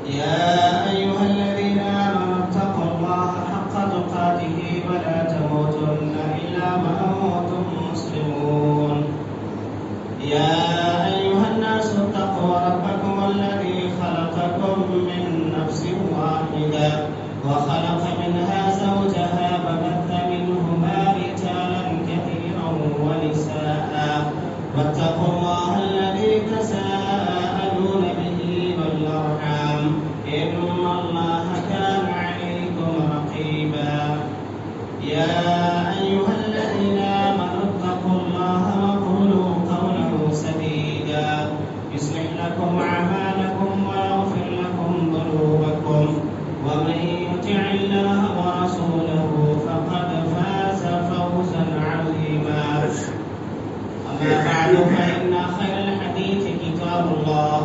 يا أيها الذين آمنوا اتقوا الله حق تقاته ولا تموتن إلا وأنتم مسلمون. يا أيها الناس اتقوا ربكم الذي خلقكم من نفس واحدة وخلق منها زوجها وبث منهما رجالا كثيرا ونساء واتقوا الله الذي تساءلون به والأرحام إن الله كان عليكم رقيبا. يا أيها الذين آمنوا اتقوا الله وقولوا قولا سديدا يصلح لكم أعمالكم ويغفر لكم ذنوبكم ومن يطع الله ورسوله فقد فاز فوزا عظيما. أما بعد فإن خير الحديث كتاب الله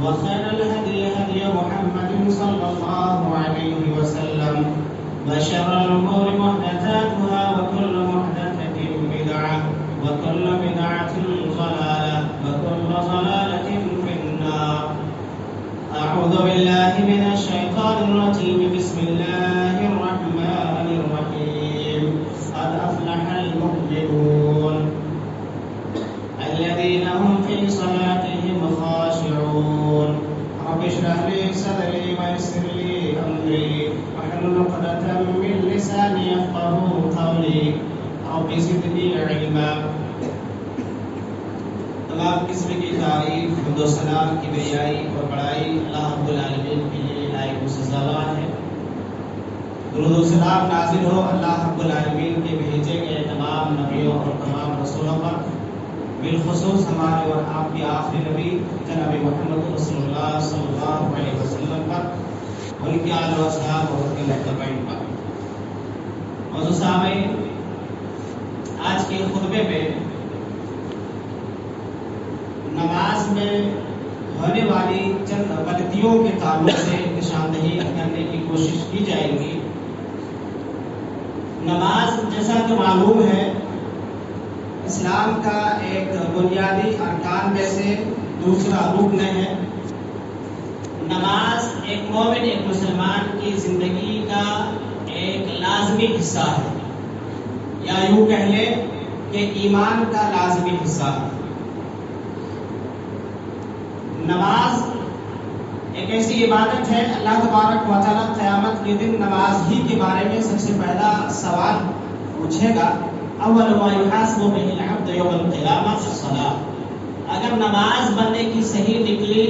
وخير الهدي هدي محمد صلى الله عليه وسلم وشر الأمور محدثاتها وكل محدثة بدعة وكل بدعة ضلالة وكل ضلالة في النار. أعوذ بالله من الشيطان الرجيم. بسم الله الرحمن الرحيم. قد أفلح المؤمنون الذين هم في صلاتهم خاشعون. رب اشرح لي صدري ويسر لي أمري واحلل عقدة من لساني يفقهوا قولي رب زدني علما. تمام قسم کی تعریف حمد و ثنا کی بڑائی اور بڑائی اللہ رب العالمین کے لیے لائق و سزاوار ہے. درود و سلام نازل ہو اللہ رب العالمین کے بھیجے گئے تمام نبیوں اور تمام رسولوں پر، بالخصوص ہمارے اور آپ کے آخری نبی جناب محمد رسول اللہ صلی اللہ علیہ وسلم پر، ان کے آل و اصحاب اور ان کے متبعین پر. موضوع سامعین، آج کے خطبے میں نماز میں ہونے والی چند غلطیوں کے تعلق سے نشاندہی کرنے کی کوشش کی جائے گی. نماز جیسا کہ معلوم ہے اسلام کا ایک بنیادی ارکان میں سے دوسرا رکن ہے. نماز ایک مومن، ایک مسلمان کی زندگی کا ایک لازمی حصہ ہے، یا یوں کہہ لیں کہ ایمان کا لازمی حصہ ہے. نماز ایک ایسی عبادت ہے، اللہ تبارک و تعالیٰ قیامت کے دن نماز ہی کے بارے میں سب سے پہلا سوال پوچھے گا. اول ما یحاسب به العبد یوم القیامہ الصلاۃ. اگر نماز بندے کی صحیح نکلی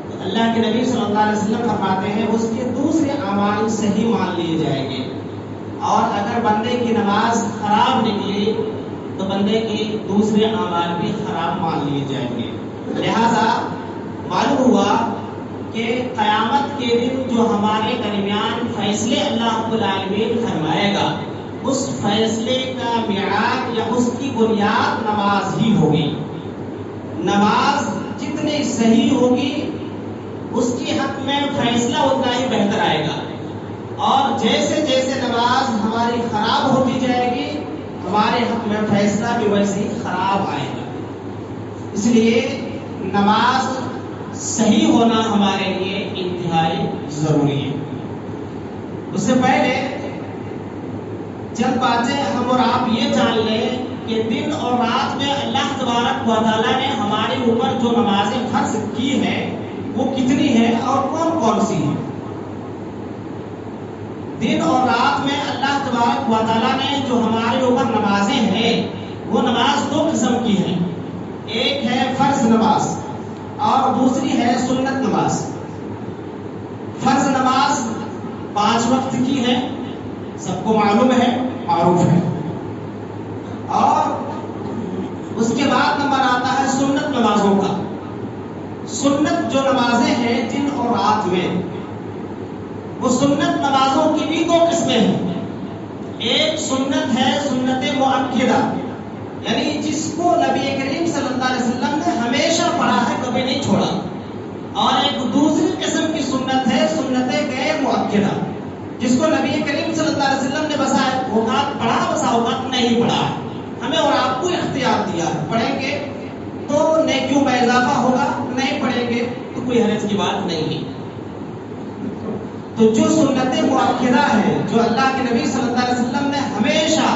تو اللہ کے نبی صلی اللہ علیہ وسلم فرماتے ہیں اس کے دوسرے اعمال صحیح مان لیے جائیں گے، اور اگر بندے کی نماز خراب نکلی تو بندے کے دوسرے اعمال بھی خراب مان لیے جائیں گے. لہذا معلوم ہوا کہ قیامت کے دن جو ہمارے درمیان فیصلے اللہ رب العالمین فرمائے گا، اس فیصلے کا معیار یا اس کی بنیاد نماز ہی ہوگی. نماز جتنی صحیح ہوگی اس کی حق میں فیصلہ اتنا ہی بہتر آئے گا، اور جیسے جیسے نماز ہماری خراب ہوتی جائے گی ہمارے حق میں فیصلہ بھی ویسے ہی خراب آئے گا. اس لیے نماز صحیح ہونا ہمارے لیے انتہائی ضروری ہے. اس سے پہلے چند باتیں ہم اور آپ یہ جان لیں کہ دن اور رات میں اللہ تبارک و تعالیٰ نے ہمارے اوپر جو نمازیں فرض کی ہیں وہ کتنی ہیں اور کون کون سی ہیں. دن اور رات میں اللہ تبارک و تعالیٰ نے جو ہمارے اوپر نمازیں ہیں وہ نماز دو قسم کی ہیں. ایک ہے فرض نماز اور دوسری ہے سنت نماز. فرض نماز 5 وقت کی ہے، سب کو معلوم ہے، معروف ہے. اور اس کے بعد نمبر آتا ہے سنت نمازوں کا. سنت جو نمازیں ہیں دن اور رات میں، وہ سنت نمازوں کی بھی 2 قسمیں ہیں. ایک سنت ہے سنت مؤکدہ، یعنی جس کو نبی کریم صلی اللہ علیہ وسلم نے ہمیشہ پڑھا ہے، کبھی نہیں چھوڑا. اور ایک دوسری قسم کی سنت ہے سنت غیر مؤکدہ، جس کو نبی کریم صلی اللہ علیہ وسلم نے بسا اوقات پڑھا، بسا اوقات نہیں پڑھا. ہمیں اور آپ کو اختیار دیا ہے، پڑھیں گے تو نیکیوں میں اضافہ ہوگا، نہیں پڑھیں گے تو کوئی حرج کی بات نہیں ہے. تو جو سنت مؤکدہ ہے جو اللہ کے نبی صلی اللہ علیہ وسلم نے ہمیشہ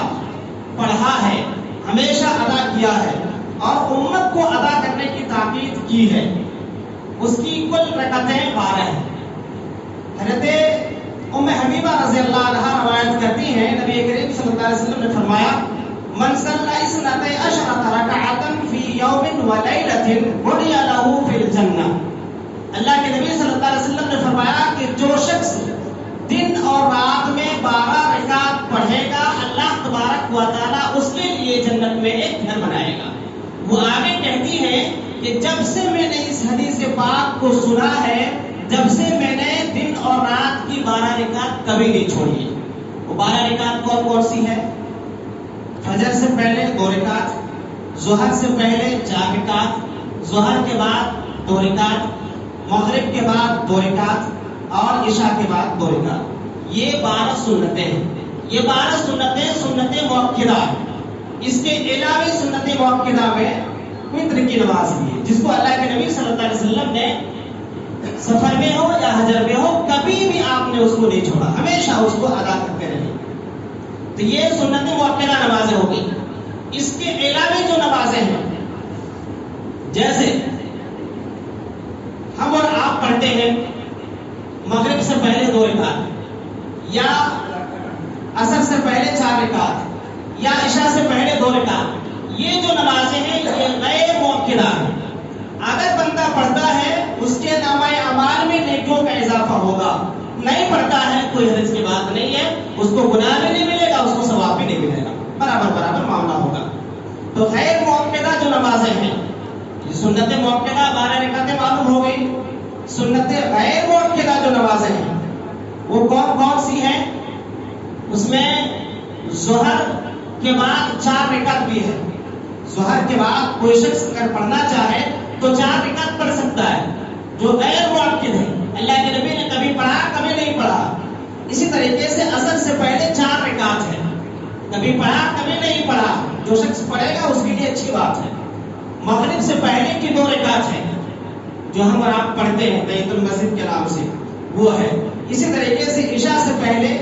پڑھا ہے، ہمیشہ ادا کیا ہے اور امت کو ادا کرنے کی تاکید کی ہے، اس کی کل رکعتیں 12 ہیں۔ حضرت ام حبیبہ رضی اللہ عنہا روایت کرتی ہیں، نبی کریم صلی اللہ علیہ وسلم نے فرمایا من صلی اثنتی عشرۃ رکعۃ فی یوم و لیلۃ بنی لہ فی الجنہ۔ اللہ کے نبی صلی اللہ علیہ وسلم نے فرمایا کہ جو شخص دن اور رات میں 12 رکعت پڑھے گا، اللہ تبارک و تعالیٰ اس کے لیے جنت میں ایک گھر بنائے گا۔ وہ آگے کہتی ہے کہ جب سے میں نے اس حدیث پاک کو سنا ہے، جب سے میں نے دن اور رات کی 12 رکعت کبھی نہیں چھوڑی۔ وہ 12 رکعت کون کون سی ہے؟ فجر سے پہلے 2 رکعت، ظہر سے پہلے 4 رکعت، ظہر کے بعد 2 رکعت، مغرب کے بعد 2 رکعت اور عشاء کے بعد 2 رکعت۔ یہ 12 سنتیں ہیں۔ یہ 12 سنتیں سنت مؤکدہ ہیں۔ اس کے علاوہ سنت مؤکدہ میں وتر کی نماز بھی ہے، جس کو اللہ کے نبی صلی اللہ علیہ وسلم نے سفر میں ہو یا حضر میں ہو کبھی بھی آپ نے اس کو نہیں چھوڑا، ہمیشہ اس کو ادا کرتے رہے۔ تو یہ سنت مؤکدہ نمازیں ہوگی۔ اس کے علاوہ جو نمازیں ہیں، جیسے ہم اور آپ پڑھتے ہیں مغرب سے پہلے 2 رکعت یا عصر سے پہلے 4 رکعت یا عشاء سے پہلے 2 رکعت، یہ جو نمازیں ہیں یہ غیر مؤکدہ ہیں۔ اگر بندہ پڑھتا ہے اس کے نامہ اعمال میں نیکیوں کا اضافہ ہوگا، نہیں پڑھتا ہے کوئی حرج کی بات نہیں ہے، اس کو گناہ بھی نہیں ملے گا، اس کو ثواب بھی نہیں ملے گا، برابر برابر معاملہ ہوگا۔ تو غیر مؤکدہ جو نمازیں ہیں، یہ سنت مؤکدہ 12 رکعتیں معلوم ہو گئی۔ سنت غیر مؤکدہ جو نمازیں ہیں وہ کون کون سی ہیں؟ اس میں ظہر کے بعد 4 رکعت بھی ہے۔ ظہر کے بعد کوئی شخص اگر پڑھنا چاہے تو 4 رکعت پڑھ سکتا ہے، جو غیر مؤکد ہے۔ اللہ کے نبی نے کبھی پڑھا کبھی نہیں پڑھا۔ اسی طریقے سے عصر سے پہلے 4 رکعت ہے، کبھی پڑھا کبھی نہیں پڑھا، جو شخص پڑھے گا اس کے لیے اچھی بات ہے۔ مغرب سے پہلے کی 2 رکعت ہے، جو ہم اور آپ پڑھتے ہیں تحیۃ المسجد کے نام سے، وہ ہے۔ اسی طریقے سے عشاء سے پہلے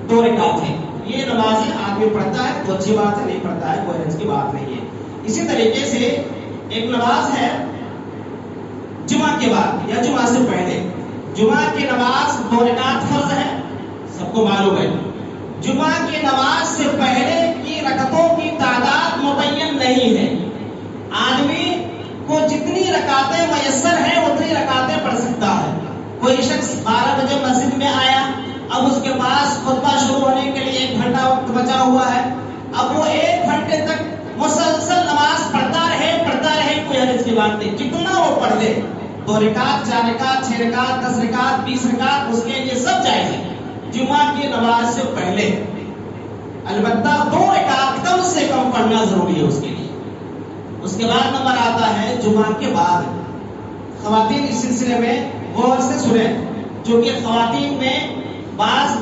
2 رکعت ہے۔ یہ نمازیں آدمی پڑھتا ہے تو اچھی بات ہے، نہیں پڑھتا ہے کوئی حرج کی بات نہیں ہے۔ اسی طریقے سے ایک نماز ہے جمعہ کے بعد یا جمعہ سے پہلے۔ جمعہ کی نماز 2 رکعت فرض ہے، سب کو معلوم ہے۔ جمعہ کی نماز سے پہلے کی رکعتوں کی تعداد متعین نہیں ہے، آدمی کو جتنی رکعتیں میسر ہیں اتنی رکعتیں پڑھ سکتا ہے۔ کوئی شخص 12 بجے مسجد میں آیا، اب اس کے پاس خطبہ شروع ہونے کے لیے 1 گھنٹہ وقت بچا ہوا ہے، اب وہ 1 گھنٹے تک مسلسل نماز پڑھتا رہے کوئی حرج کی بات نہیں، جتنا وہ پڑھ لے، 2 رکعت 4 رکعت 6 رکعت 10 رکعت 20 رکعت، اس کے لیے سب جائز ہے جمعہ کی نماز سے پہلے۔ البتہ 2 رکعت کم سے کم پڑھنا ضروری ہے اس کے لیے۔ اس کے بعد نمبر آتا ہے جمعہ کے بعد۔ خواتین اس سلسلے میں غور سے سنیں، چونکہ خواتین میں بعض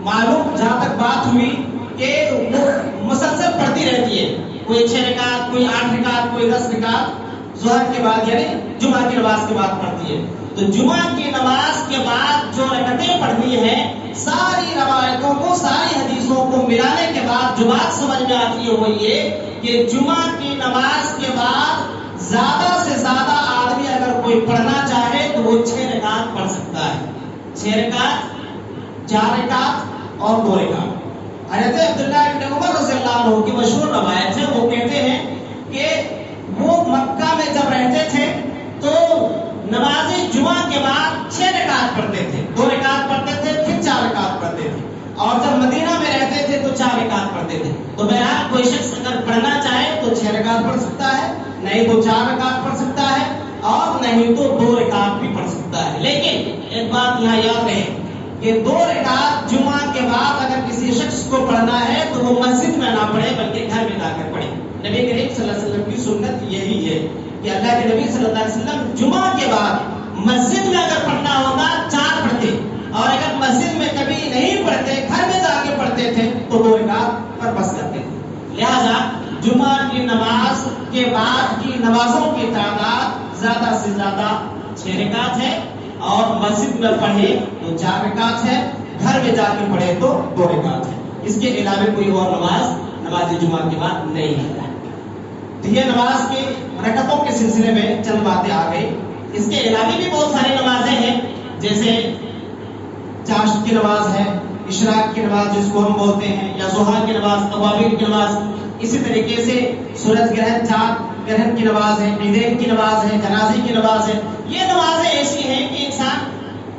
معلوم جہاں تک بات ہوئی کہ وہ مسلسل پڑھتی رہتی ہے، کوئی 6 رکعت کوئی 8 رکعت کوئی 10 رکعت ظہر کے بعد یعنی جمعہ کی نماز کے بعد پڑھتی ہے۔ تو جمعہ کی نماز کے بعد جو رکعتیں پڑھنی ہیں، ساری روایتوں کو ساری حدیثوں کو ملانے کے بعد جو بات سمجھ میں آتی ہے وہ یہ کہ جمعہ کی نماز کے بعد زیادہ سے زیادہ آدمی اگر کوئی پڑھنا چاہے تو وہ 6 رکعت پڑھ سکتا ہے، 6 رکعت 4 رکعت اور 2 رکعت۔ حضرت عبداللہ ابن عمر رضی اللہ عنہ کی مشہور روایت ہے، وہ کہتے ہیں کہ وہ مکہ میں جب رہتے تھے تو نماز جمعہ کے بعد 6 رکعت پڑھتے تھے، 2 رکعت پڑھتے تھے پھر 4 رکعت پڑھتے تھے، اور جب مدینہ میں رہتے تھے تو 4 رکعت پڑھتے تھے۔ تو بہرحال کوئی شخص اگر پڑھنا چاہے تو 6 رکعت پڑھ سکتا ہے، نہیں تو 4 رکعت پڑھ سکتا ہے، اور نہیں تو 2 رکعت بھی پڑھ سکتا ہے۔ لیکن ایک بات یہاں یاد رہے کہ 2 رکعت جمعہ کے بعد اگر کسی شخص کو پڑھنا ہے تو وہ مسجد میں نہ پڑھے بلکہ گھر میں جا کر پڑھے۔ نبی کریم صلی اللہ علیہ وسلم کی سنت یہی ہے کہ اللہ کے نبی صلی اللہ علیہ وسلم جمعہ کے بعد مسجد میں اگر پڑھنا ہوتا 4 پڑھتے، اور اگر مسجد میں کبھی نہیں پڑھتے گھر میں جا کے پڑھتے تھے تو 2 رکعت پر بس کرتے تھے۔ لہذا جمعہ کی نماز کے بعد کی نمازوں کی تعداد زیادہ سے زیادہ 6 رکعت ہے، اور مسجد میں پڑھے تو 4 رکعت ہے، گھر میں جا کے پڑھے تو 2 رکعت ہے۔ اس کے علاوہ کوئی اور نماز جمعہ کے بعد نہیں ہے۔ تو یہ نماز کے رکعتوں کے سلسلے میں چند باتیں آ گئی۔ اس کے علاوہ بھی بہت ساری نمازیں ہیں، جیسے چاشت کی نماز ہے، اشراق کی نماز جس کو ہم بولتے ہیں، یا ضحیٰ کی نماز، اوابین کی نماز، اسی طریقے سے سورج گرہن، چاند گرہن کی نماز ہے، عیدین کی نماز ہے، جنازے کی نماز ہے۔ یہ نمازیں ایسی ہیں کہ انسان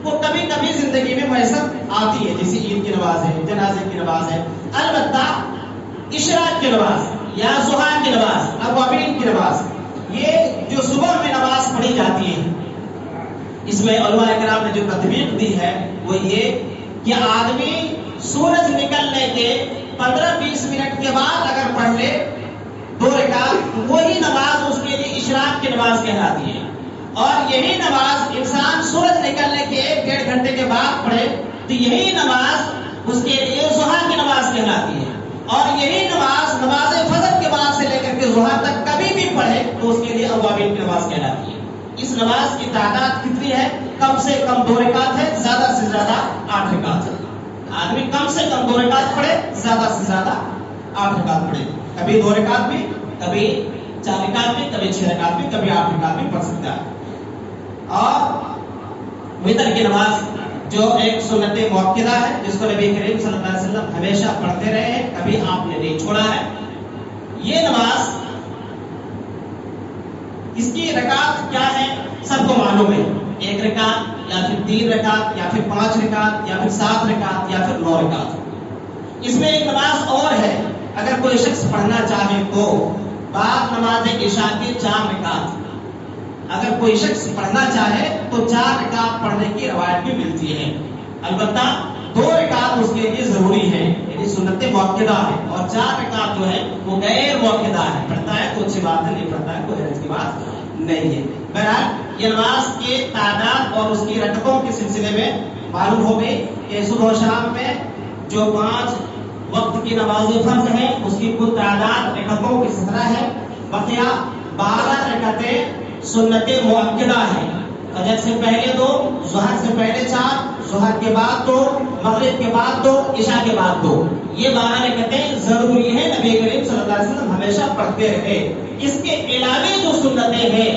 کو کبھی کبھی زندگی میں میسر آتی ہے، جیسے عید کی نماز ہے، جنازے کی نماز ہے۔ البتہ اشراق کی نماز یا ضحیٰ کی نماز، اوابین کی نماز، یہ جو صبح میں نماز پڑھی جاتی ہے، اس میں علماء کرام نے جو تطبیق دی ہے وہ یہ کہ آدمی سورج نکلنے کے 15-20 منٹ کے بعد اگر پڑھ لے 2 رکعت، وہی نماز اس کے لیے اشراق کی نماز کہلاتی ہے۔ اور یہی نماز انسان سورج نکلنے کے 1-1.5 گھنٹے کے بعد پڑھے تو یہی نماز اس کے لیے ضحیٰ کی نماز کہلاتی ہے۔ اور یہی نماز فجر کے بعد سے لے کر کے ضحیٰ تک کبھی بھی پڑھے تو اس کے لیے اوابین کی نماز کہلاتی ہے۔ اس نماز کی تعداد کتنی ہے؟ کم سے کم 2 رکعت ہے، زیادہ سے زیادہ 8 رکعت ہے۔ آدمی کم سے کم 2 رکعت پڑھے، زیادہ سے زیادہ 8 رکعت پڑھے۔ کبھی 2 رکعت بھی، کبھی 4 رکعت بھی، کبھی 6 رکعت بھی، کبھی 8 رکعت بھی پڑھ سکتا ہے۔ اور وتر کی نماز جو ایک سنت مؤکدہ ہے، جس کو نبی کریم صلی اللہ علیہ وسلم ہمیشہ پڑھتے رہے ہیں، کبھی آپ نے نہیں چھوڑا ہے۔ یہ نماز، اس کی رکعت کیا ہے سب کو معلوم ہے، 1 رکعت یا پھر 3 رکعت یا پھر 5 رکعت یا پھر 7 رکعت یا پھر 9 رکعت۔ اس میں ایک نماز اور ہے، اگر کوئی شخص پڑھنا چاہے تو بعد نماز عشاء کی 4 رکعت، اگر کوئی شخص پڑھنا چاہے تو 4 رکعت پڑھنے کی روایت بھی ملتی ہے۔ البتہ 2 رکعت اس کے لیے ضروری ہے، یعنی سنت مؤکدہ ہے، اور 4 رکعت جو ہے وہ غیر مؤکدہ ہے۔ پڑھتا ہے تو اچھی بات ہے، نہیں پڑھتا ہے کوئی حرج کی بات نہیں ہے۔ بہرحال یہ نماز کے تعداد اور اس کی رکعتوں کے سلسلے میں معلوم ہو گئی کہ صبح و شام میں جو 5 وقت کی نماز فرض ہے اس کی کل تعداد رکعتوں کی 17 ہے، بقیہ 12 رکعتیں سنت مؤکدہ ہے۔ فجر سے پہلے 2، ظہر سے پہلے 4، ظہر کے بعد 2، مغرب کے بعد 2، عشاء کے بعد 2، یہ 12 رکعتیں ضروری ہیں، نبی کریم صلی اللہ علیہ وسلم ہمیشہ پڑھتے رہے۔ اس کے علاوہ جو سنتیں ہیں،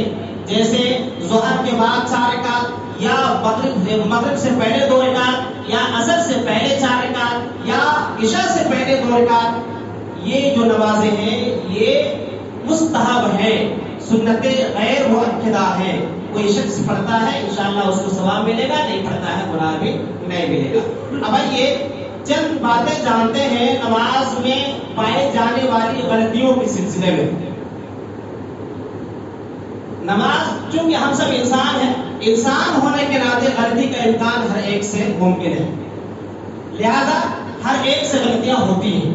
جیسے ظہر کے بعد 4 رکعت، یا مغرب سے پہلے 2 رکعت، یا عصر سے پہلے 4 رکعت، یا عشاء سے پہلے 2 رکعت، یہ جو نمازیں ہیں یہ مستحب ہے، سنت غیر مؤکدہ ہے۔ کوئی شخص پڑھتا ہے انشاءاللہ اس کو ثواب ملے گا، نہیں پڑھتا ہے گناہ بھی نہیں ملے گا۔ اب آئیے چند باتیں جانتے ہیں نماز میں پائے جانے والی غلطیوں کے سلسلے میں۔ نماز، چونکہ ہم سب انسان ہیں، انسان ہونے کے ناطے غلطی کا امکان ہر ایک سے ممکن ہے، لہذا ہر ایک سے غلطیاں ہوتی ہیں۔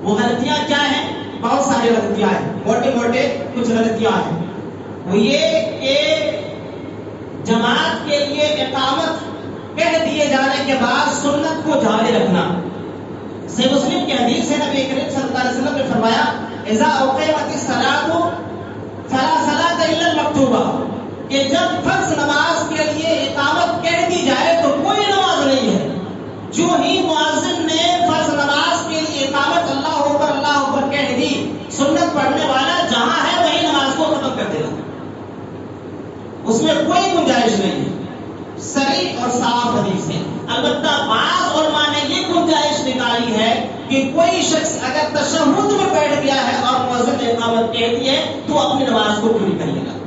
وہ غلطیاں کیا ہیں؟ بہت ساری غلطیاں ہیں، موٹے موٹے کچھ غلطیاں ہیں۔ وہ یہ کہ جماعت کے لیے اقامت کہہ دیے جانے کے بعد سنت کو جاری رکھنا۔ صحیح مسلم کی حدیث ہے، نبی کریم صلی اللہ علیہ وسلم نے فرمایا اذا اقیمت الصلاۃ فلا صلاۃ الا المکتوبہ، کہ جب فرض نماز کے لیے اقامت کہہ دی جائے تو کوئی نماز نہیں ہے۔ جو ہی مؤذن نے فرض نماز کے لیے اقامت اللہ اکبر کہہ دی، سنت پڑھنے والا جہاں ہے وہی نماز کو ختم کر دے گا، اس میں کوئی گنجائش نہیں ہے، صریح اور صاف حدیث ہے۔ البتہ بعض علماء نے یہ گنجائش نکالی ہے کہ کوئی شخص اگر تشہد میں بیٹھ گیا ہے اور مؤذن نے اقامت کہہ دی ہے تو اپنی نماز کو پوری کر لے گا،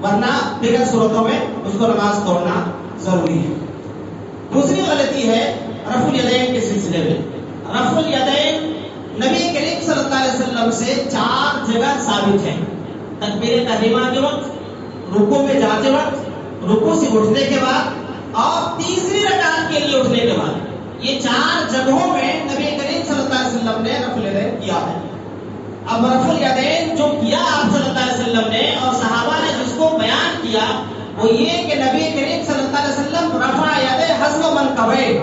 ورنہ دیگر صورتوں میں اس کو نماز توڑنا ضروری ہے۔ دوسری غلطی ہے رفع الیدین کے سلسلے میں۔ رفع الیدین نبی کریم صلی اللہ علیہ وسلم سے 4 جگہ ثابت ہے، تکبیر تحریمہ کے وقت، رکوع میں جاتے وقت، رکوع سے اٹھنے کے بعد، اور تیسری رکعت کے لیے اٹھنے کے بعد۔ یہ 4 جگہوں میں نبی کریم صلی اللہ علیہ وسلم نے رفع الیدین کیا ہے۔ اب رفع الیدین جو کیا آپ صلی اللہ علیہ وسلم نے اور صحابہ نے جس کو بیان کیا وہ یہ کہ نبی کریم صلی اللہ علیہ وسلم رفع یدہ حذو منکبین،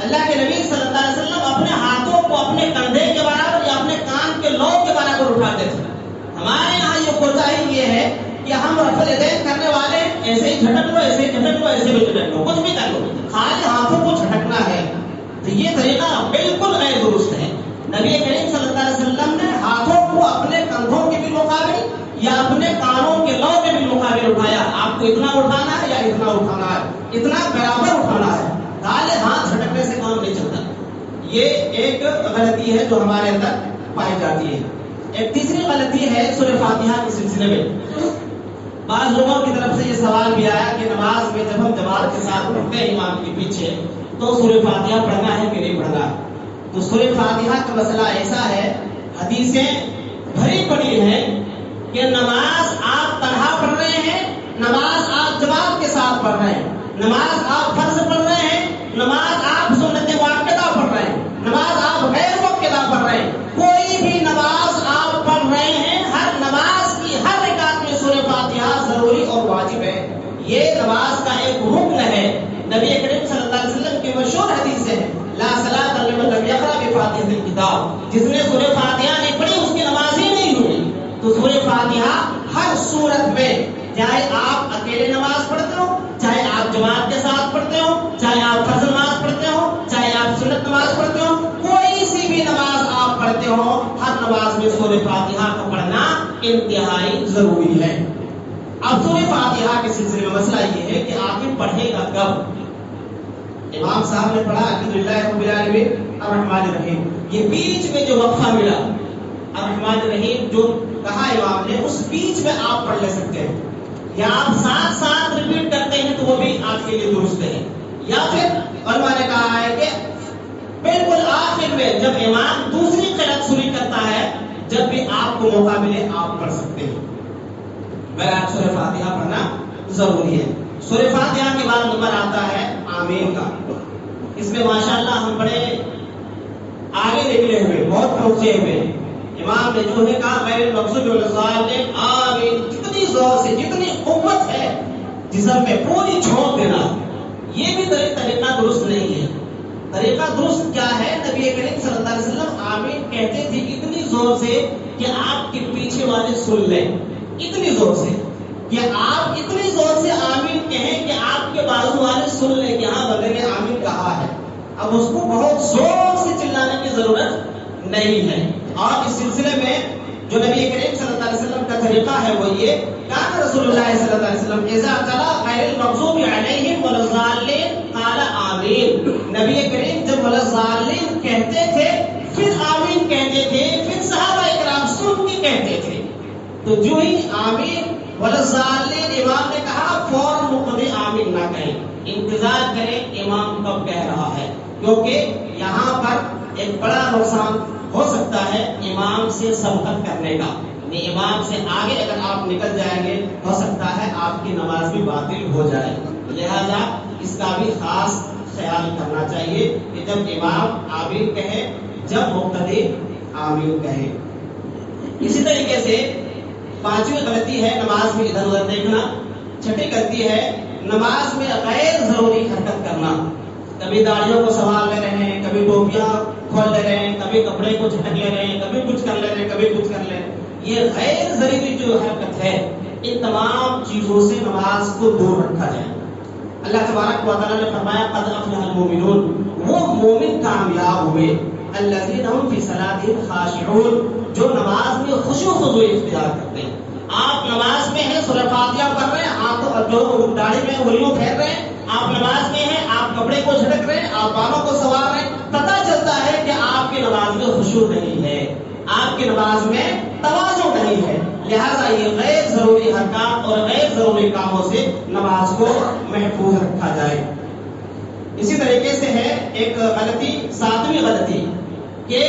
اللہ کے نبی صلی اللہ علیہ وسلم اپنے ہاتھوں کو اپنے کندھے کے برابر یا اپنے کان کے لوب کے برابر اٹھاتے تھے۔ ہمارے یہاں یہ کوتاہی یہ ہے کہ کہ ہم رفع الیدین کرنے والے ایسے ہی جھٹک لو، ایسے ہی جھٹک لو، ایسے بھی جھٹک لو، کچھ بھی کر لو، خالی ہاتھوں کو جھٹکنا ہے، تو یہ طریقہ بالکل غیر درست ہے۔ نبی کریم صلی اللہ علیہ وسلم نے ہاتھوں کو اپنے کندھوں کے بھی مقابل یا اپنے کانوں کے لو کے بھی مقابل اٹھایا، آپ کو اتنا اٹھانا ہے یا اتنا اٹھانا ہے، اتنا برابر اٹھانا ہے، خالی ہاتھ جھٹکنے سے کام نہیں چلتا۔ یہ ایک غلطی ہے جو ہمارے اندر پائی جاتی ہے۔ ایک تیسری غلطی ہے سورہ فاتحہ کے سلسلے میں۔ بعض لوگوں کی طرف سے یہ سوال بھی آیا کہ نماز میں جب ہم جماعت کے ساتھ پڑھتے ہیں امام کے پیچھے تو سورہ فاتحہ پڑھنا ہے کہ نہیں پڑھنا ہے؟ تو سورہ فاتحہ کا مسئلہ ایسا ہے، حدیثیں بھری پڑی ہیں کہ نماز آپ تنہا پڑھ رہے ہیں، نماز آپ جماعت کے ساتھ پڑھ رہے ہیں، نماز آپ فرض پڑھ رہے ہیں، نماز آپ سنت مؤکدہ پڑھ رہے ہیں، نماز آپ غیر مؤکدہ پڑھ رہے ہیں، کوئی بھی نماز آپ پڑھ رہے ہیں، ہر نماز کی ہر رکعت میں سورہ فاتحہ ضروری اور واجب ہے۔ یہ نماز کا ایک رکن ہے۔ نبی کریم صلی اللہ علیہ وسلم کی مشہور حدیث ہے، لا صلاۃ لمن لم یقرأ بفاتحۃ الکتاب، جس نے سورہ فاتحہ نہیں پڑھی اس کی نماز ہی نہیں ہوئی۔ تو سورہ فاتحہ ہر صورت میں، چاہے آپ اکیلے نماز پڑھتے ہو، چاہے آپ جماعت کے ساتھ پڑھتے ہو، چاہے آپ فرض نماز پڑھتے ہو، چاہے آپ سنت نماز پڑھتے ہو، کوئی سی بھی نماز آپ پڑھتے ہو، ہر نماز میں سورہ فاتحہ کا پڑھنا انتہائی ضروری ہے۔ اب سورہ فاتحہ کے سلسلے میں مسئلہ یہ ہے کہ آخر پڑھے گا کب؟ امام صاحب نے پڑھا الحمدللہ رب العالمین الرحمن الرحیم، یہ بیچ میں جو وقفہ ملا الرحمن الرحیم جو کہا امام نے، اس بیچ میں آپ پڑھ لے سکتے ہیں، یا آپ ساتھ ساتھ ریپیٹ کرتے ہیں تو وہ بھی آپ کے لیے درست ہے، یا پھر علماء نے کہا ہے کہ بالکل آخر میں جب امام دوسری قرأت شروع کرتا ہے، جب بھی آپ کو موقع ملے آپ پڑھ سکتے ہیں۔ بہرحال سورہ فاتحہ پڑھنا ضروری ہے۔ سورہ فاتحہ کے بعد نمبر آتا ہے آمین کا۔ اس میں ماشاءاللہ ہم بڑے آگے نکلے ہوئے، بہت پہنچے ہوئے۔ امام نے جو ہے کہا غیر المغضوب علیہم الضالین آمین، جتنی زور سے، جتنی قوت ہے جسم میں پوری جھونک دینا، یہ بھی طریقہ درست نہیں ہے۔ طریقہ درست کیا ہے؟ نبی کریم صلی اللہ علیہ وسلم آمین کہتے تھے اتنی زور سے کہ آپ کے پیچھے والے سن لیں، اتنی زور سے کہ آپ اتنی زور سے آمین کہیں کہ آپ کے بازو والے سن لیں کہ ہاں بندے نے آمین کہا ہے۔ اب اس کو بہت زور سے چلانے کی ضرورت نہیں ہے۔ اور اس سلسلے میں جو نبی کریم صلی اللہ علیہ وسلم کا طریقہ ہے وہ یہ، کان رسول اللہ صلی اللہ علیہ وسلم اذا قرأ غیر المغضوب علیہم ولا الضالین قال آمین، نبی کریم جب ولا الضالین کہتے تھے پھر آمین کہتے تھے، پھر صحابہ اکرام سن کے کہتے تھے۔ تو جو ہی آمین ولا الضالین امام نے کہا فوراً مقتدی آمین نہ کہیں، انتظار کریں امام کب کہہ رہا ہے، کیونکہ یہاں پر ایک بڑا نقصان ہو سکتا ہے امام سے سبقت کرنے کا، یعنی امام سے آگے اگر آپ نکل جائیں گے ہو سکتا ہے آپ کی نماز بھی باطل ہو جائے، لہذا اس کا بھی خاص خیال کرنا چاہیے کہ جب امام آمین کہے، جب مقتدی آمین کہے۔ اسی طریقے سے پانچویں غلطی ہے نماز میں ادھر ادھر دیکھنا۔ چھٹی غلطی ہے نماز میں غیر ضروری حرکت کرنا، کبھی داڑھیوں کو سنبھال لے رہے ہیں، کبھی ٹوپیاں کھول لے رہے ہیں، کبھی کپڑے کو جھٹک لے رہے ہیں، کبھی کچھ کر لے رہے ہیں، کبھی کچھ کر لے رہے ہیں۔ یہ غیر ضروری جو حرکت ہے، ان تمام چیزوں سے نماز کو دور رکھا جائے۔ اللہ تبارک و تعالیٰ نے فرمایا قد افلح المؤمنون، وہ مومن کامیاب ہوئے، الذین هم فی صلاتهم خاشعون، جو نماز میں خشوع و خضوع اختیار کرتے ہیں۔ آپ نماز میں ہیں، سورہ فاتحہ پڑھ رہے ہیں، آپ جو داڑھی میں انگلیوں پھیر رہے ہیں، آپ نماز میں ہیں، آپ کپڑے کو جھٹک رہے ہیں، آپ بالوں کو سنوار رہے ہیں، پتہ چلتا ہے کہ آپ کی نماز میں خشوع نہیں ہے، آپ کی نماز میں تواضع نہیں ہے۔ لہذا یہ غیر ضروری حرکات اور غیر ضروری کاموں سے نماز کو محفوظ رکھا جائے۔ اسی طریقے سے ہے ایک غلطی، ساتویں غلطی، کہ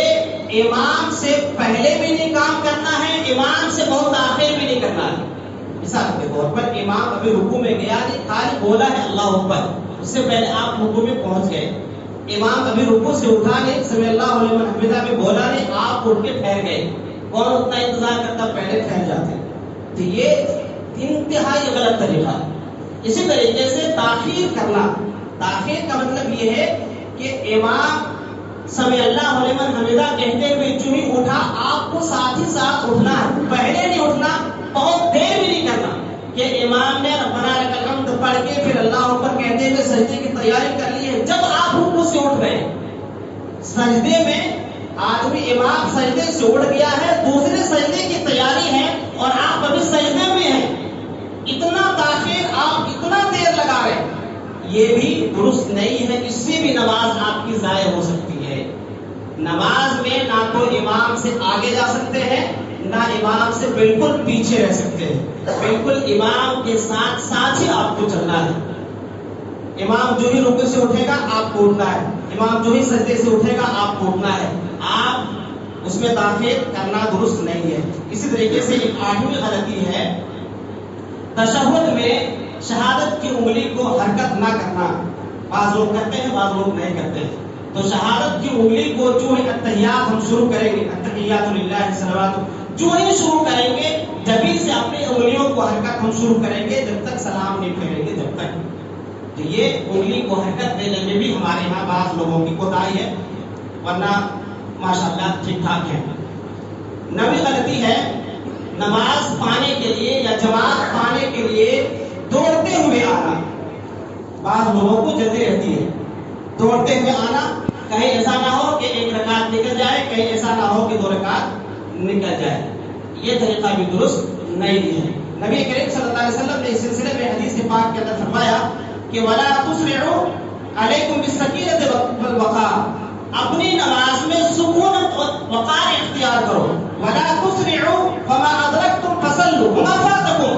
امام سے پہلے بھی نہیں کام کرنا ہے، امام سے بہت آخر بھی نہیں کرنا ہے۔ مثال کے طور پر امام ابھی رکوع میں گیا نہیں، خالی بولا ہے اللہ اکبر، اس سے پہلے آپ رکوع میں پہنچ گئے، امام ابھی رکوع سے اٹھا نہیں، سمع اللہ لمن حمدہ میں بولا نہیں، آپ اٹھ کے ٹھہر گئے، کون اتنا انتظار کرتا، پہلے ٹھہر جاتے۔ تو یہ انتہائی غلط طریقہ۔ اسی طریقے سے تاخیر کرنا، تاخیر کا مطلب یہ ہے کہ امام سمع اللہ لمن حمدہ کہتے ہوئے جو ہی اٹھا، آپ کو ساتھ ہی ساتھ اٹھنا ہے، پہلے نہیں اٹھنا، بہت دیر بھی نہیں کرنا، کہ امام نے ربنا لک الحمد پڑھ کے پھر اللہ اکبر کہتے ہوئے سجدے کی تیاری کر لی ہے، جب آپ رکوع سے اٹھ گئے، سجدے میں آدمی امام سجدے سے اٹھ گیا ہے، دوسرے سجدے کی تیاری ہے اور آپ ابھی سجدے میں ہیں، اتنا تاخیر آپ اتنا دیر لگا رہے ہیں، یہ بھی درست نہیں ہے، اس سے بھی نماز آپ کی ضائع ہو سکتی ہے۔ نماز میں نہ تو امام سے آگے جا سکتے ہیں نہ امام سے بالکل پیچھے رہ سکتے ہیں، بالکل امام کے ساتھ ساتھ ہی آپ کو چلنا ہے۔ امام جو ہی رکوع سے اٹھے گا آپ کو اٹھنا ہے، امام جو ہی سجدے سے اٹھے گا آپ کو اٹھنا ہے، آپ اس میں تاخیر کرنا درست نہیں ہے۔ اسی طریقے سے ایک 8ویں غلطی ہے تشہد میں شہادت کی انگلی کو حرکت نہ کرنا۔ بعض لوگ کرتے ہیں بعض لوگ نہیں کرتے ہیں، تو شہادت کی انگلی کو جو ہے اتحیات ہم شروع کریں گے، اتحیات للہ صلوات، جو ہی شروع کریں گے جبھی سے اپنی انگلیوں کو حرکت ہم شروع کریں گے جب تک سلام نہیں پھیریں گے، جب تک۔ تو یہ انگلی کو حرکت دینے میں بھی ہمارے یہاں بعض لوگوں کی کوتاہی ہے، ورنہ ماشاءاللہ ٹھیک ٹھاک ہے۔ 9ویں غلطی ہے نماز پانے کے لیے یا جماعت پانے کے لیے دوڑتے ہوئے آنا۔ بعض لوگوں کو جلدی رہتی ہے دوڑتے ہوئے آنا، کہیں ایسا نہ ہو کہ ایک رکعت نکل جائے، کہیں ایسا نہ ہو کہ 2 رکعت نکل جائے، یہ طریقہ بھی درست نہیں ہے۔ نبی کریم صلی اللہ علیہ وسلم نے اس سلسلے میں حدیث پاک کے اندر فرمایا کہ وَلَا تُسْرِعُوا عَلَيْكُمْ بِالسَّكِينَةِ وَالْوَقَارِ، اپنی نماز میں سکون وقار اختیار کرو۔ وَلَا تُسْرِعُوا فَمَا أَدْرَكْتُمْ فَصَلُّوا وَمَا فَاتَكُمْ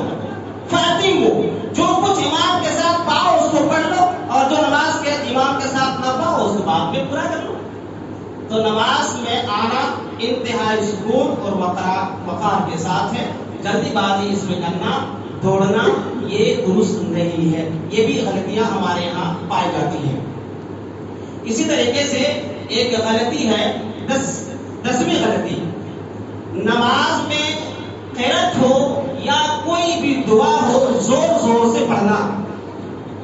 فَأَتِمُّوا، جو کچھ امام کے ساتھ پاؤ اس کو پڑھ لو، اور جو نماز کے امام کے ساتھ نہ پاؤ اس کو بعد میں پورا کر لو۔ تو نماز میں آنا انتہائی سکون اور وقار کے ساتھ ہے، جلدی بازی اس میں کرنا، دوڑنا، یہ درست نہیں ہے، یہ بھی غلطیاں ہمارے یہاں پائی جاتی ہیں۔ اسی طریقے سے ایک غلطی ہے 10ویں غلطی، نماز میں قرأت ہو یا کوئی بھی دعا ہو زور زور سے پڑھنا۔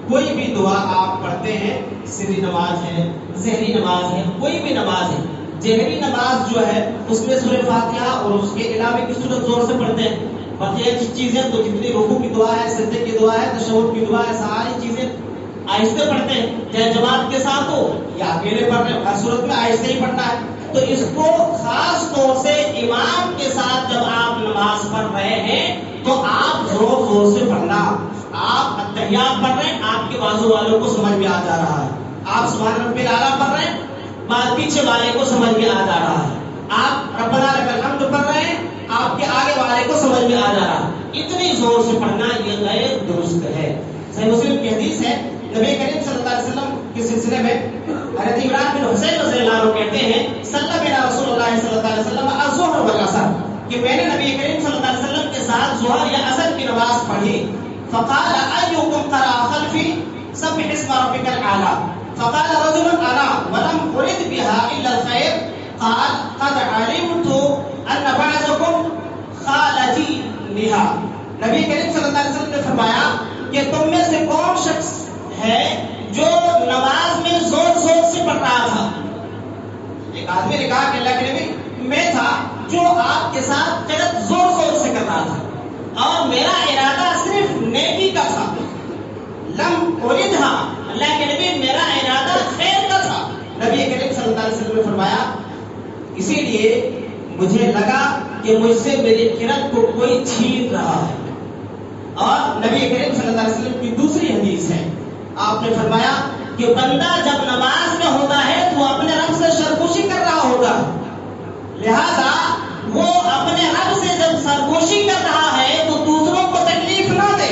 کوئی بھی دعا آپ پڑھتے ہیں، سری نماز ہے، ظہری نماز ہے، کوئی بھی نماز ہے، ظہری نماز جو ہے اس میں سورہ فاتحہ اور اس کے علاوہ کی سورت زور سے پڑھتے ہیں، بقیہ چیزیں تو جتنی رکوع کی دعا ہے، سجدے کی دعا ہے، تشہد کی دعا ہے، ساری چیزیں آہستہ پڑھتے ہیں، چاہے جماعت کے ساتھ ہو یا اکیلے پڑھ رہے ہیں، ہر صورت میں آہستہ ہی پڑھنا ہے۔ تو اس کو خاص طور سے امام کے ساتھ جب آپ نماز پڑھ رہے ہیں تو آپ زور زور سے پڑھنا۔ آپ اتحیات پڑھ رہے ہیں، آپ کے بازو والوں کو سمجھ میں آ جا رہا ہے، آپ سبحان ربی الاعلیٰ پڑھ رہے ہیں، بعد پیچھے والے کو سمجھ میں آ جا رہا ہے، آپ ربنا لک الحمد پڑھ رہے ہیں، آپ کے آگے والے کو سمجھ میں آ جا رہا ہے۔ اتنی زور سے پڑھنا یہ غیر درست ہے۔ صحیح مسلم کی حدیث ہے، نبی کریم صلی اللہ علیہ وسلم کے سلسلے میں حضرت عمران بن حسین رضی اللہ عنہ کہتے ہیں صلی بنا رسول اللہ صلی اللہ علیہ وسلم الظہر والعصر، کہ میں نے نبی کریم صلی اللہ علیہ وسلم کے ساتھ ظہر یا عصر کی نماز پڑھی، فقال ایکم قرأ خلفی سبح اسم ربک الاعلی، فقال رجل انا ولم ارد بها الا الخير، قال قد علمت ان بعضكم خالتيها۔ نبی کریم صلی اللہ علیہ وسلم نے فرمایا کہ تم میں سے کون شخص ہے جو نماز میں زور زور سے پڑھ رہا تھا؟ ایک آدمی نے کہا کہ اللہ کے نبی میں تھا جو آپ کے ساتھ قرأت زور زور سے کر رہا تھا اور میرا ارادہ صرف نیکی کا تھا، لم اردھا، اللہ کے نبی میرا ارادہ خیر کا تھا۔ نبی کریم صلی اللہ علیہ وسلم نے فرمایا اسی لیے مجھے لگا کہ مجھ سے میری قرأت کو کوئی چھین رہا ہے۔ اور نبی کریم صلی اللہ علیہ وسلم کی دوسری حدیث ہے، آپ نے فرمایا کہ بندہ جب نماز میں ہوتا ہے تو اپنے رب سے سرگوشی کر رہا ہوگا، لہذا وہ اپنے رب سے جب سرگوشی کر رہا ہے تو دوسروں کو تکلیف نہ دے۔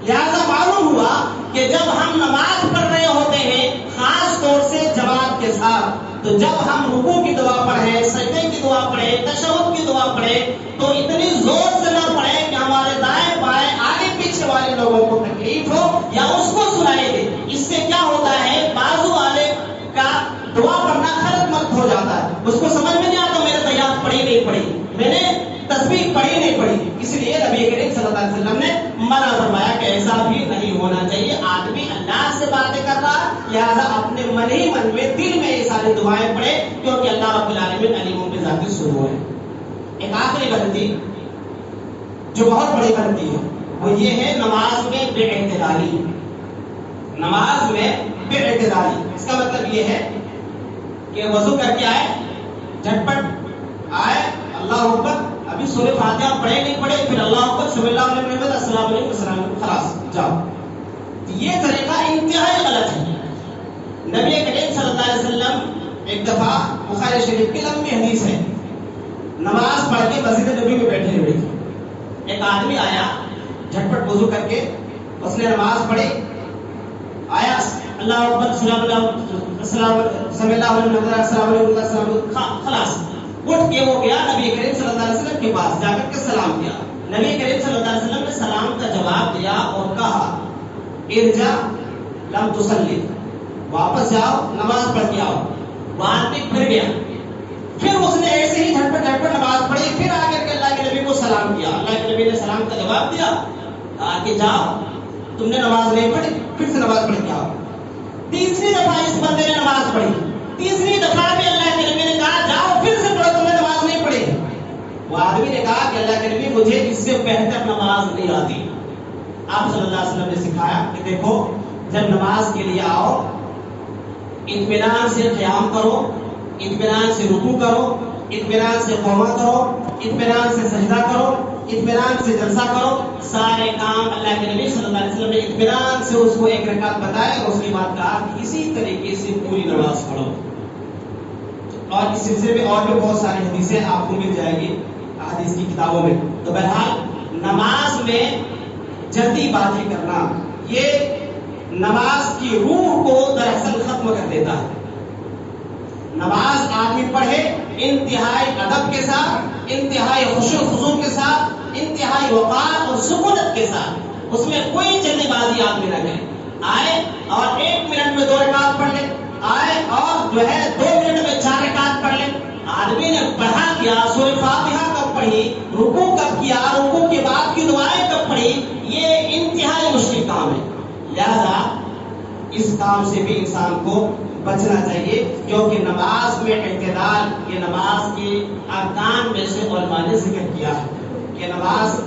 لہذا معلوم ہوا کہ جب ہم نماز پڑھ رہے ہوتے ہیں خاص طور سے جماعت کے ساتھ، تو جب ہم رکوع کی دعا پڑھیں، سجدے کی دعا پڑھیں، تشہد کی دعا پڑھیں تو اتنی زور سے نہ پڑھیں کہ ہمارے دائیں بائیں آگے پیچھے والے لوگوں کو تکلیف ہو یا اس کو سنائی دے۔ اس سے کیا ہوتا ہے، بازو والے کا دعا پڑھنا غلط مت ہو جاتا ہے، اس کو سمجھ میں نہیں آتا میں نے تحیات پڑھی نہیں پڑھی، میں نے تسبیح پڑھی نہیں پڑھی۔ اس لیے نبی کریم صلی اللہ علیہ وسلم نے منع فرمایا کہ ایسا بھی نہیں ہونا چاہیے۔ آدمی اللہ سے باتیں کر رہا ہے، لہٰذا اپنے من ہی من میں دل میں یہ ساری دعائیں پڑھے، کیونکہ اللہ رب العالمین علیموں کے ذاتی سنو ہے۔ ایک آخری غلطی جو بہت بڑی غلطی ہے وہ یہ ہے نماز میں بے اعتدالی. نماز میں بے اعتدالی اس کا مطلب یہ ہے کہ وضو کر کے آئے، جھٹ پٹ آئے، اللہ اکبر، ابھی سورہ فاتحہ پڑھے نہیں پڑھے، پھر اللہ اکبر، سبحان اللہ الحمد للہ، السلام علیکم، السلام علیکم، خلاص جاؤ. یہ طریقہ انتہائی غلط ہے. نبی کریم صلی اللہ علیہ وسلم ایک دفعہ بخاری شریف کی لمبی حدیث ہے، نماز پڑھ کے مسجد نبی میں بیٹھے ہوئے تھے. ایک آدمی آیا جھٹ پٹ وضو کر کے، اس نے نماز پڑھی، آیا اللہ اکبر، السلام علیکم، السلام علیکم، السلام علیکم، خلاص اٹھ کے وہ گیا نبی کریم صلی اللہ علیہ وسلم کے پاس، جا کر کے سلام کیا. نبی کریم صلی اللہ علیہ وسلم نے سلام کا جواب دیا اور کہا ارجع لم تصلی، واپس جاؤ، نماز پڑھ کے آؤ. وہ آدمی پھر گیا، پھر اس نے ایسے ہی جھٹ پٹ نماز پڑھی، پھر آ کر کے اللہ کے نبی کو سلام کیا. اللہ کے نبی نے سلام کا جواب دیا، کہا کہ جاؤ، تم نے نماز نہیں پڑھی، پھر سے نماز پڑھ کے آؤ. تیسری دفعہ اس بندے نے نماز پڑھی، تیسری دفعہ بھی اللہ کے نبی نے کہا جاؤ پھر سے پڑھو، تم نے نماز نہیں پڑھی. وہ آدمی نے کہا کہ اللہ کے نبی مجھے اس سے بہتر نماز نہیں آتی. آپ صلی اللہ علیہ وسلم نے سکھایا کہ دیکھو جب نماز کے لیے آؤ اطمینان سے قیام کرو، اطمینان سے رکوع کرو، اطمینان سے قوما کرو، اطمینان سے سجدہ کرو، اطمینان سے جلسہ کرو. سارے کام اللہ کے نبی صلی اللہ علیہ وسلم نے اطمینان سے اس کو ایک رکعت بتائے اور اس کے بعد کہا کہ اسی طریقے سے پوری نماز پڑھو. اور اس سلسلے میں اور بھی بہت ساری حدیثیں آپ کو مل جائے گی حدیث کی کتابوں میں. تو بہرحال نماز میں جلدی بازی کرنا یہ نماز کی روح کو دراصل ختم کر دیتا ہے. نماز آدمی پڑھے انتہائی ادب کے ساتھ، انتہائی خشوع و خضوع کے ساتھ، انتہائی وقار اور سکونت کے ساتھ، اس میں کوئی جلدی بازی آدمی نہ کرے. آئے اور 1 منٹ میں 2 رکعت پڑھ لے، آئے اور 2 منٹ میں 4 رکعت پڑھ لے. آدمی نے پڑھا کیا، سورہ فاتحہ کب پڑھی، رکوع کب کیا، رکوع کے بعد کی دعائیں کب پڑھی، یہ انتہائی مشکل کام ہے. لہذا اس کام سے بھی انسان کو بچنا چاہیے، کیونکہ نماز میں اعتدال یہ نماز کے ارکان میں سے علماء نے ذکر کیا ہے کہ نماز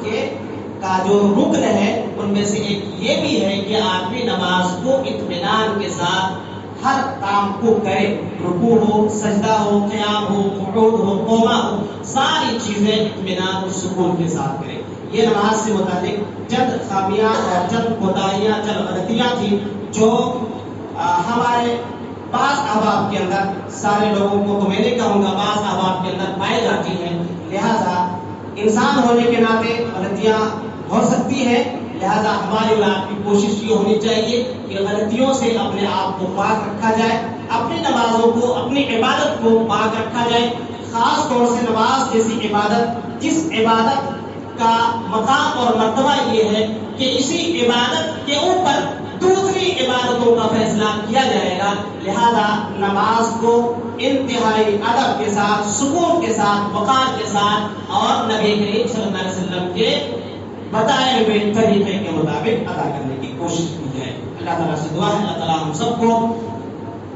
کا جو رکن ہے ان میں سے ایک یہ بھی ہے کہ آدمی نماز کو اطمینان کے ساتھ ہر کام کو کرے، رکوع ہو، سجدہ ہو، قیام ہو، قعود ہو، قوما ہو، ساری چیزیں اطمینان اور سکون کے ساتھ کرے. یہ نماز سے متعلق چند خامیاں اور چند کوتاہیاں، چند غلطیاں تھیں جو ہمارے بعض احباب کے اندر، سارے لوگوں کو تو میں نہیں کہوں گا، بعض احباب کے اندر پائی جاتی ہیں. لہذا انسان ہونے کے ناطے غلطیاں ہو سکتی ہیں، لہذا ہماری اور آپ کی کوشش یہ ہونی چاہیے کہ غلطیوں سے اپنے آپ کو پاک رکھا جائے، اپنی نمازوں کو، اپنی عبادت کو پاک رکھا جائے. خاص طور سے نماز جیسی عبادت، جس عبادت کا مقام اور مرتبہ یہ ہے کہ اسی عبادت کے اوپر دوسری عبادتوں کا فیصلہ کیا جائے گا. لہذا نماز کو انتہائی ادب کے ساتھ، سکون کے ساتھ، وقار کے ساتھ اور نبی کریم صلی اللہ علیہ وسلم کے بتائے ہوئے طریقے کے مطابق ادا کرنے کی کوشش کی جائے. اللہ تعالیٰ سے دعا ہے اللہ تعالیٰ ہم سب کو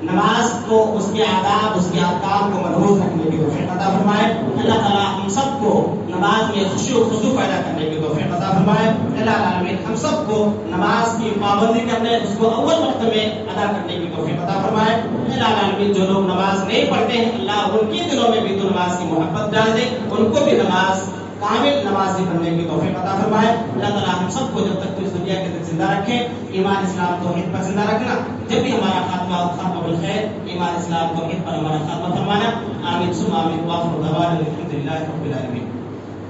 نماز کو، اس کے آداب، اس کے احکام کو ملحوظ رکھنے کی توفیق عطا فرمائے. اللہ تعالیٰ ہم سب کو نماز میں خشوع و خضوع پیدا کرنے کی توفیق عطا فرمائے. اللہ العالمین ہم سب کو نماز کی پابندی کرنے، اس کو اول وقت میں ادا کرنے کی توفیق عطا فرمائے. اللہ العالمین جو لوگ نماز نہیں پڑھتے ہیں، اللہ ان کے دلوں میں بھی تو نماز کی محبت ڈال دے، ان کو بھی نماز کامل نمازی بننے کی توفیق عطا فرمائے. اللہ تعالیٰ ہم سب کو جب تک تو اس دنیا کے تک زندہ رکھے، ایمان اسلام توحید پر زندہ رکھنا، جب بھی ہمارا خاتمہ بالخیر، ایمان اسلام توحید پر ہمارا خاتمہ فرمانا. آمین ثم آمین. وآخر دعوانا الحمد للہ رب العالمین.